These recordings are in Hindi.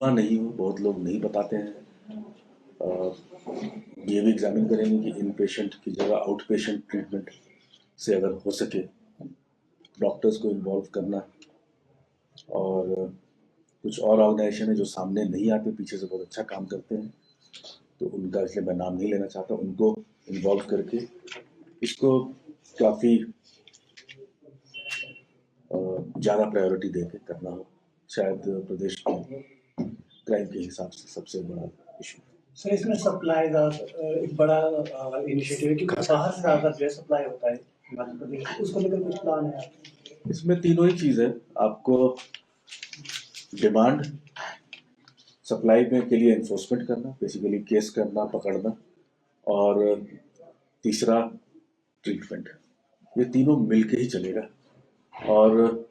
नहीं हो, बहुत लोग नहीं बताते हैं। अ, ये भी एग्जामिन करेंगे कि इन पेशेंट की जगह आउट पेशेंट ट्रीटमेंट से अगर हो सके डॉक्टर्स को इन्वॉल्व करना। और कुछ और ऑर्गेनाइजेशन है जो सामने नहीं आते, पीछे से बहुत अच्छा काम करते हैं, तो उनका इसलिए मैं नाम नहीं लेना चाहता, उनको इन्वॉल्व करके इसको काफ़ी ज़्यादा प्रायोरिटी दे के करना हो, शायद प्रदेश में क्राइम के हिसाब से सबसे बड़ा इशू। सर इसमें सप्लाई का एक बड़ा इनिशिएटिव है क्योंकि बाहर से ज़्यादा जो सप्लाई होता है हिमाचल प्रदेश, उसको लेकर कुछ प्लान है आपका? इसमें तीनों ही चीज़ है, आपको डिमांड सप्लाई में के लिए इन्फोर्समेंट करना, बेसिकली केस करना, पकड़ना, और तीसरा ट्रीटमेंट। ये तीनों मिलके ही चलेगा, और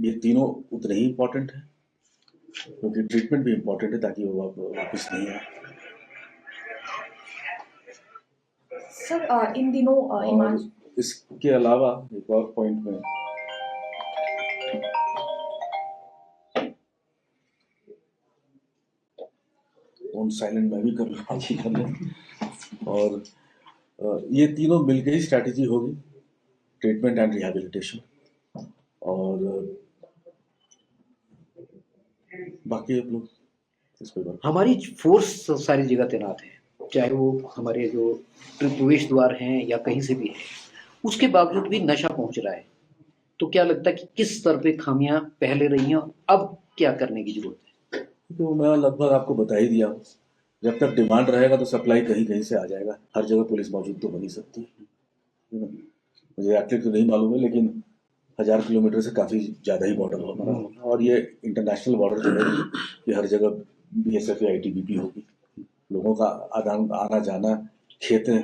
ये तीनों उतने ही इम्पोर्टेंट है, क्योंकि ट्रीटमेंट भी इम्पोर्टेंट है ताकि वो वापस नहीं आए। सर इन दिनों और इसके अलावा एक और पॉइंट में ऑन साइलेंट मैं भी कर रहा हूँ। और ये तीनों मिलके ही स्ट्रैटेजी होगी, ट्रीटमेंट एंड रिहैबिलिटेशन। और बाकी आप लोग इस पर बात। हमारी फोर्स सारी जगह तैनात है, चाहे वो हमारे जो प्रवेश द्वार हैं या कहीं से भी है, उसके बावजूद भी नशा पहुंच रहा है। तो क्या लगता है कि किस स्तर पे खामियां पहले रही हैं, अब क्या करने की जरूरत है? तो मैं लगभग आपको बता ही दिया हूँ, जब तक डिमांड रहेगा तो सप्लाई कहीं कहीं से आ जाएगा, हर जगह पुलिस मौजूद तो बनी सकती है ना। मुझे एक्चुअली तो नहीं मालूम है, लेकिन 1000 किलोमीटर से काफ़ी ज़्यादा ही बॉर्डर होगा, और ये इंटरनेशनल बॉर्डर जो है ये हर जगह BSF या ITBP होगी। लोगों का आदान आना जाना, खेत है,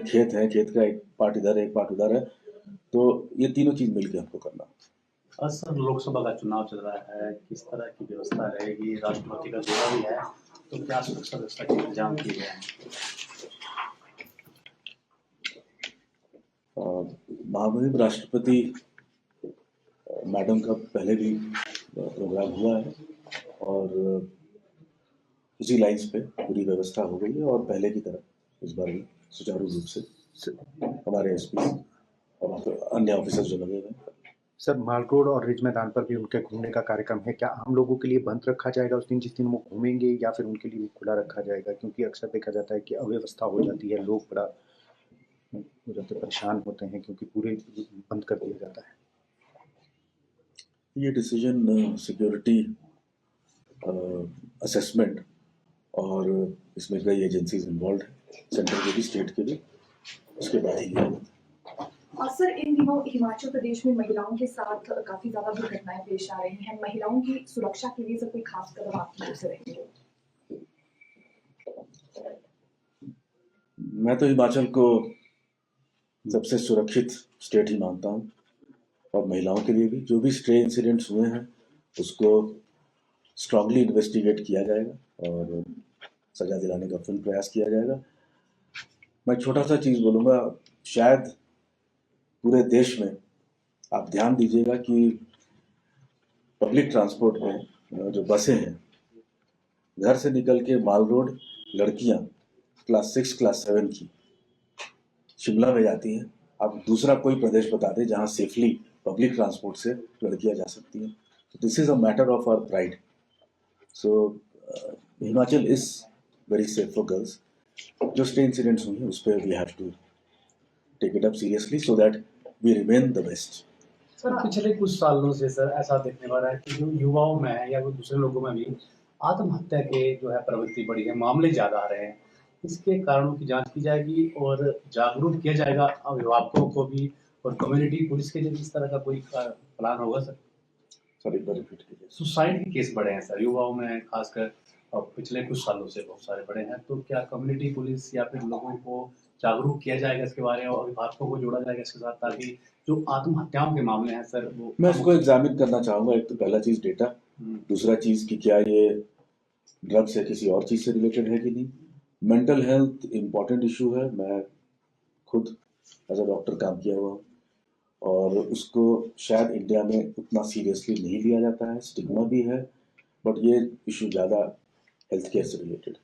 खेत का एक पार्ट इधर है एक पार्ट उधर है, तो ये तीनों चीज़ मिलकर हमको करना। सर लोकसभा का चुनाव चल रहा है, किस तरह की व्यवस्था रहेगी? राष्ट्रपति का दौरा भी है, तो क्या सुरक्षा व्यवस्था के इंतजाम किए गए हैं? महामहिम राष्ट्रपति मैडम का पहले भी प्रोग्राम हुआ है, और उसी लाइन्स पे पूरी व्यवस्था हो गई है, और पहले की तरह इस बार भी सुचारू रूप से हमारे SP और अन्य ऑफिसर्स जो लगे हुए हैं। सर माल रोड और रिज मैदान पर भी उनके घूमने का कार्यक्रम है, क्या आम लोगों के लिए बंद रखा जाएगा उस दिन जिस दिन वो घूमेंगे, या फिर उनके लिए भी खुला रखा जाएगा? क्योंकि अक्सर देखा जाता है कि अव्यवस्था हो जाती है, लोग बड़ा हो जाते परेशान होते हैं क्योंकि पूरे बंद कर दिया जाता है। ये डिसीजन सिक्योरिटी असेसमेंट, और इसमें कई एजेंसीज इन्वॉल्व हैं, सेंटर के भी स्टेट के भी, उसके बाद ही लिया। और सर इन दिनों हिमाचल प्रदेश में महिलाओं के साथ काफी ज्यादा दुर्घटनाएं पेश आ रही हैं, महिलाओं की सुरक्षा के लिए सर कोई खास कदम आपकी ओर से रहेंगे? मैं तो हिमाचल को सबसे सुरक्षित स्टेट ही मानता हूँ, और महिलाओं के लिए भी जो भी स्ट्रे इंसिडेंट्स हुए हैं उसको स्ट्रांगली इन्वेस्टिगेट किया जाएगा और सजा दिलाने का फुल प्रयास किया जाएगा। मैं छोटा सा चीज़ बोलूँगा, शायद पूरे देश में आप ध्यान दीजिएगा कि पब्लिक ट्रांसपोर्ट में जो बसें हैं, घर से निकल के माल रोड लड़कियाँ क्लास 6 क्लास 7 की शिमला में जाती हैं। आप दूसरा कोई प्रदेश बता दें जहाँ सेफली पब्लिक ट्रांसपोर्ट से लड़कियाँ जा सकती हैं। तो this is a matter of our pride. So Himachal is very safe for girls. जो स्टे इंसिडेंट्स हुए हैं उस पर we have to take it up seriously so that we remain the best. Sir पिछले कुछ सालों से सर ऐसा देखने वाला है कि जो युवाओं में है या वो दूसरे लोगों में भी आत्महत्या के जो है प्रवृत्ति बढ़ी है, मामले ज़्यादा आ रहे हैं। इसके कारणों की जांच की जाएगी और जागरूक किया जाएगा अभिभावकों को भी, और कम्युनिटी पुलिस के लिए इस तरह का कोई प्लान होगा सर? सर एक बार रिपीट कीजिए। सुसाइड के केस बढ़े हैं सर युवाओं में, खासकर और पिछले कुछ सालों से बहुत सारे बढ़े हैं, तो क्या कम्युनिटी पुलिस या फिर लोगों को जागरूक किया जाएगा इसके बारे में और अभिभावकों को जोड़ा जाएगा इसके साथ, ताकि जो आत्महत्याओं के मामले हैं सर वो? मैं इसको एग्जामिन करना चाहूँगा। एक तो पहला चीज़ डेटा, दूसरा चीज़ कि क्या ये ड्रग्स या किसी और चीज़ से रिलेटेड है कि नहीं। मेंटल हेल्थ इम्पॉर्टेंट इशू है, मैं खुद एज अ डॉक्टर काम किया हुआ हूँ, और उसको शायद इंडिया में उतना सीरियसली नहीं लिया जाता है, स्टिग्मा भी है। बट ये इशू ज़्यादा हेल्थ केयर से रिलेटेड।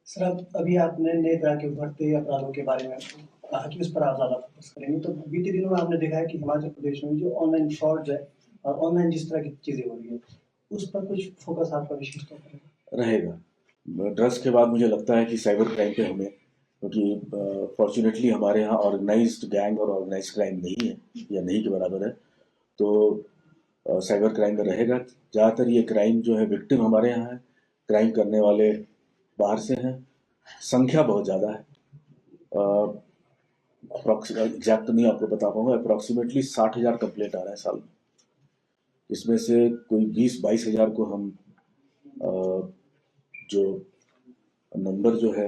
सर अब अभी आपने नए तरह के उभरते अपराधों के बारे में कहा कि उस पर आप ज़्यादा फोकस करेंगे, तो बीते दिनों में आपने देखा है कि हिमाचल प्रदेश में जो ऑनलाइन फ्रॉड्स है और ऑनलाइन जिस तरह की चीज़ें हो रही है, उस पर कुछ फोकस आपका विशेष तौर पर रहेगा। ड्रग्स के बाद मुझे लगता है कि साइबर क्राइम पे हमें, क्योंकि फॉर्चुनेटली हमारे यहाँ ऑर्गेनाइज्ड गैंग और ऑर्गेनाइज्ड क्राइम नहीं है या नहीं के बराबर है, तो साइबर क्राइम में रहेगा। ज़्यादातर ये क्राइम जो है विक्टिम हमारे यहाँ है, क्राइम करने वाले बाहर से हैं, संख्या बहुत ज़्यादा है। एग्जैक्ट नहीं आपको बता पाऊंगा, अप्रॉक्सीमेटली 60,000 कंप्लेंट आ रहे हैं साल में, इसमें से कोई 20-22 हज़ार को हम जो नंबर जो है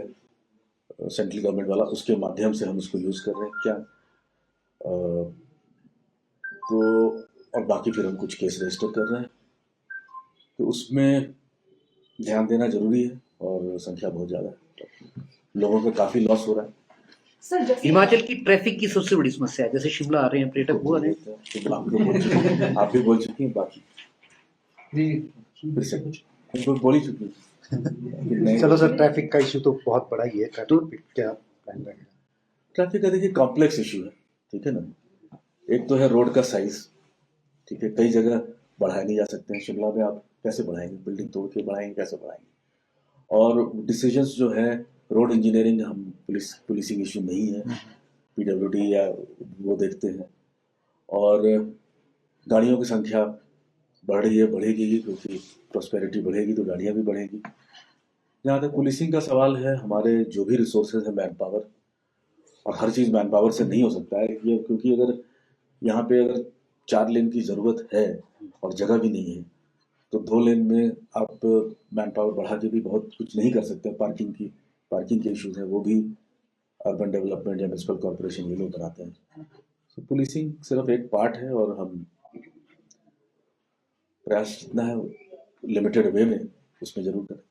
सेंट्रल गवर्नमेंट वाला उसके माध्यम से हम उसको यूज़ कर रहे हैं क्या, तो और बाकी फिर हम कुछ केस रजिस्टर कर रहे हैं, तो उसमें ध्यान देना जरूरी है और संख्या बहुत ज़्यादा है, लोगों का काफ़ी लॉस हो रहा है। सर जैसे हिमाचल की ट्रैफिक की सबसे बड़ी समस्या है, जैसे शिमला आ रहे हैं पर्यटक, वो आ रहे हैं, तो आप भी बोल चुकी हैं, बाकी फिर से उनको बोल ही चुकी हैं। चलो सर, ट्रैफिक का इशू तो बहुत बड़ा ही है, ट्रैफिक पे क्या प्लान रहेगा? ट्रैफिक का देखिए कॉम्प्लेक्स इशू है, ठीक है ना। एक तो है रोड का साइज, ठीक है, कई जगह बढ़ाए नहीं जा सकते हैं। शिमला में आप कैसे बढ़ाएंगे, बिल्डिंग तोड़ के बढ़ाएंगे, कैसे बढ़ाएंगे। और डिसीजंस जो है रोड इंजीनियरिंग, हम पुलिसिंग इशू नहीं है, पीडब्ल्यूडी या वो देखते हैं। और गाड़ियों की संख्या बढ़ रही है, बढ़ेगी, क्योंकि प्रॉस्पेरिटी बढ़ेगी तो गाड़ियाँ भी बढ़ेगी। जहाँ तक पुलिसिंग का सवाल है, हमारे जो भी रिसोर्सेज है मैन पावर, और हर चीज़ मैन पावर से नहीं हो सकता है ये, क्योंकि अगर यहाँ पे अगर 4 लेन की ज़रूरत है और जगह भी नहीं है, तो 2 लेन में आप मैन पावर बढ़ा के भी बहुत कुछ नहीं कर सकते। पार्किंग के इश्यूज हैं, वो भी अर्बन डेवलपमेंट या म्यूनसिपल कॉर्पोरेशन ये लोग बनाते हैं। तो पुलिसिंग सिर्फ एक पार्ट है, और हम प्रयास जितना है लिमिटेड वे में उसमें जरूर करें।